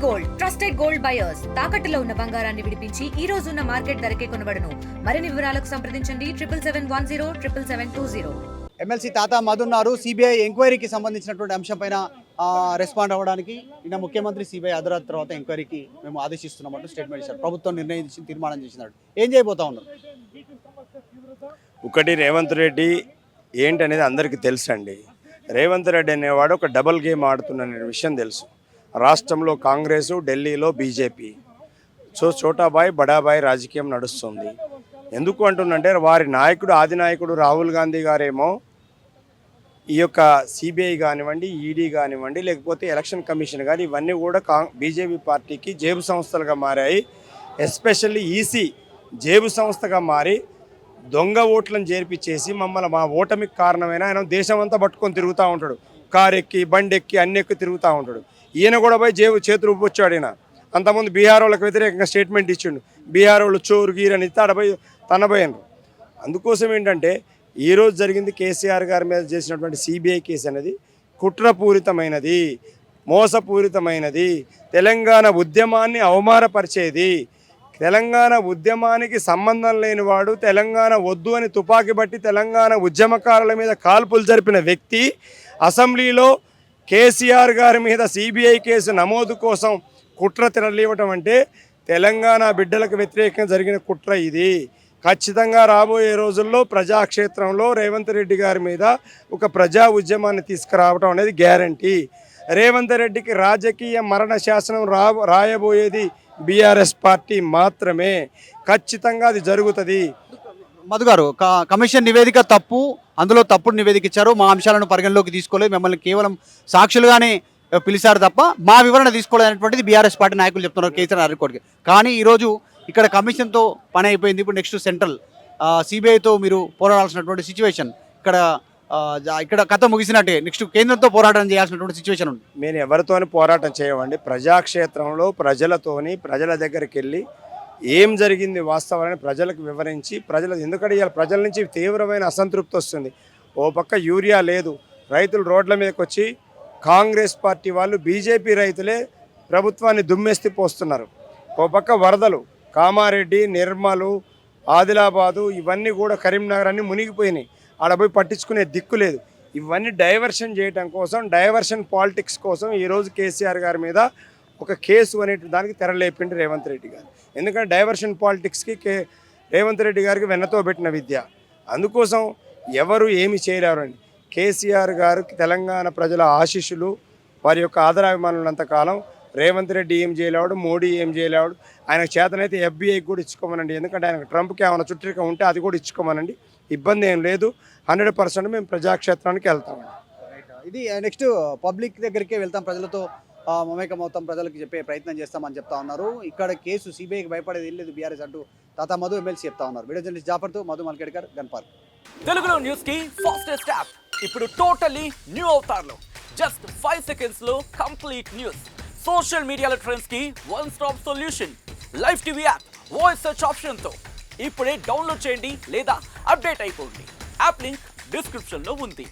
Gold trusted gold buyers తాకట్టులో ఉన్న బంగారాన్ని విడిపించి ఈ రోజు ఉన్న మార్కెట్ ధరకే కొనబడును. మరిన్ని వివరాలకు సంప్రదించండి 7710777720. ఎమ్మెల్సీ తాతా మధు ఉన్నారు. సిబిఐ ఎంక్వైరీకి సంబంధించినటువంటి అంశం పైన రెస్పాండ్ అవ్వడానికి నిన్న ముఖ్యమంత్రి సిబిఐ అర్ధరాత్రి తర్వాత ఎంక్వైరీకి మేము ఆదేశిస్తున్నామంటూ స్టేట్మెంట్ ఇచ్చారు. ప్రభుత్వం నిర్ణయించి తీర్మానం చేసినాడు. ఏం చేయబోతా ఉన్నారు? ఒకటి, రేవంత్ రెడ్డి ఏంటనేది అందరికీ తెలుసు అండి. రేవంత్ రెడ్డి అనేవాడు ఒక డబుల్ గేమ్ ఆడుతున్న విషయం తెలుసు. రాష్ట్రంలో కాంగ్రెస్, ఢిల్లీలో బీజేపీ. చోటాబాయ్ బడాబాయ్ రాజకీయం నడుస్తుంది. ఎందుకు అంటుందంటే వారి నాయకుడు, ఆది నాయకుడు రాహుల్ గాంధీ గారేమో ఈ యొక్క సిబిఐ కానివ్వండి, ఈడీ కానివ్వండి, లేకపోతే ఎలక్షన్ కమిషన్ కానీ ఇవన్నీ కూడా బీజేపీ పార్టీకి జేబు సంస్థలుగా మారాయి. ఎస్పెషల్లీ ఈసీ జేబు సంస్థగా మారి దొంగ ఓట్లను చేర్పించేసి మమ్మల్ని మా ఓటమికి కారణమైన ఆయన దేశం అంతా పట్టుకొని తిరుగుతూ ఉంటాడు. కారు ఎక్కి, బండి ఎక్కి, అన్ని ఎక్కి తిరుగుతూ ఉంటాడు. ఈయన కూడా పోయి చేతులు ఊపొచ్చాడు. ఈయన అంతకుముందు బీహార్ వాళ్ళకి వ్యతిరేకంగా స్టేట్మెంట్ ఇచ్చిండు. బీహార్ వాళ్ళు చోరు గీరని తాడపోయి తనబోయినరు. అందుకోసం ఏంటంటే ఈరోజు జరిగింది కేసీఆర్ గారి మీద చేసినటువంటి సిబిఐ కేసు అనేది కుట్రపూరితమైనది, మోసపూరితమైనది, తెలంగాణ ఉద్యమాన్ని అవమానపరిచేది. తెలంగాణ ఉద్యమానికి సంబంధం లేనివాడు తెలంగాణ వద్దు అని తుపాకీ బట్టి తెలంగాణ ఉద్యమకారుల మీద కాల్పులు జరిపిన వ్యక్తి అసెంబ్లీలో కేసీఆర్ గారి మీద సిబిఐ కేసు నమోదు కోసం కుట్ర తెరలివ్వటం అంటే తెలంగాణ బిడ్డలకు వ్యతిరేకంగా జరిగిన కుట్ర ఇది. ఖచ్చితంగా రాబోయే రోజుల్లో ప్రజాక్షేత్రంలో రేవంత్ రెడ్డి గారి మీద ఒక ప్రజా ఉద్యమాన్ని తీసుకురావడం అనేది గ్యారంటీ. రేవంత్ రెడ్డికి రాజకీయ మరణ శాసనం రాయబోయేది బీఆర్ఎస్ పార్టీ మాత్రమే. ఖచ్చితంగా అది జరుగుతుంది. మధు గారు, కమిషన్ నివేదిక తప్పు, అందులో తప్పుడు నివేదిక ఇచ్చారు. మా అంశాలను పరిగణలోకి తీసుకోలేదు, మిమ్మల్ని కేవలం సాక్షులుగానే పిలిచారు తప్ప మా వివరణ తీసుకోలేదనేటువంటిది బీఆర్ఎస్ పార్టీ నాయకులు చెప్తున్నారు కేసీఆర్ హైకోర్టుకి. కానీ ఈరోజు ఇక్కడ కమిషన్తో పని అయిపోయింది. ఇప్పుడు నెక్స్ట్ సెంట్రల్ సిబిఐతో మీరు పోరాడాల్సినటువంటి సిచ్యువేషన్, ఇక్కడ కథ ముగిసినట్టే. నెక్స్ట్ కేంద్రంతో పోరాటం చేయాల్సినటువంటి సిచ్యువేషన్ ఉంది. మేము ఎవరితోని పోరాటం చేయమండి. ప్రజాక్షేత్రంలో ప్రజల దగ్గరికి వెళ్ళి ఏం జరిగింది వాస్తవాన్ని ప్రజలకు వివరించి ఎందుకంటే ఇవాళ ప్రజల నుంచి తీవ్రమైన అసంతృప్తి వస్తుంది. ఓ పక్క యూరియా లేదు, రైతులు రోడ్ల మీదకి వచ్చి కాంగ్రెస్ పార్టీ వాళ్ళు, బీజేపీ రైతులే ప్రభుత్వాన్ని దుమ్మెస్తి పోస్తున్నారు. ఓ పక్క వరదలు, కామారెడ్డి, నిర్మలు, ఆదిలాబాదు, ఇవన్నీ కూడా కరీంనగర్ అన్నీ మునిగిపోయినాయి. ఆడ పోయి పట్టించుకునే దిక్కు లేదు. ఇవన్నీ డైవర్షన్ చేయడం కోసం, డైవర్షన్ పాలిటిక్స్ కోసం ఈరోజు కేసీఆర్ గారి మీద ఒక కేసు అనే దానికి తెరలేపిండి రేవంత్ రెడ్డి గారు. ఎందుకంటే డైవర్షన్ పాలిటిక్స్కి రేవంత్ రెడ్డి గారికి వెన్నతో పెట్టిన విద్య. అందుకోసం ఎవరు ఏమి చేయలేరండి. కేసీఆర్ గారికి తెలంగాణ ప్రజల ఆశీస్సులు, వారి యొక్క ఆదరాభిమానులంతకాలం రేవంత్ రెడ్డి ఏం చేయలేవాడు, మోడీ ఏం చేయలేవాడు. ఆయనకు చేతనైతే ఎఫ్బీఐకి కూడా ఇచ్చుకోమనండి. ఎందుకంటే ఆయనకు ట్రంప్కి ఏమైనా చుట్టరిక ఉంటే అది కూడా ఇచ్చుకోమనండి. ఇబ్బంది ఏం లేదు. 100% మేము ప్రజాక్షేత్రానికి వెళ్తామండి. ఇది నెక్స్ట్ పబ్లిక్ దగ్గరికే వెళ్తాం, ప్రజలతో మమేకం అవుతాం, ప్రజలకు చెప్పే ప్రయత్నం చేస్తామని చెప్తా ఉన్నారు. ఇక్కడ కేసు సిబిఐకి భయపడేది ఏం లేదు బీఆర్ఎస్ అంటూ తాతా మధు ఎమ్మెల్సీ చెప్తా ఉన్నారు. వీడియో జర్నలిస్ట్ జాఫర్తో మధు మల్కేడ్కర్, గన్ పార్క్. తెలుగులో న్యూస్ కి ఫాస్టెస్ట్ యాప్ ఇప్పుడు టోటలీ న్యూ అవతార్లో. జస్ట్ 5 seconds లో కంప్లీట్ న్యూస్, సోషల్ మీడియాలో ట్రెండ్స్ కి one stop solution, live TV app, voice search option తో ఇప్పుడే డౌన్లోడ్ చేయండి లేదా అప్డేట్ అయిపోండి. యాప్ లింక్ డిస్క్రిప్షన్ లో ఉంది.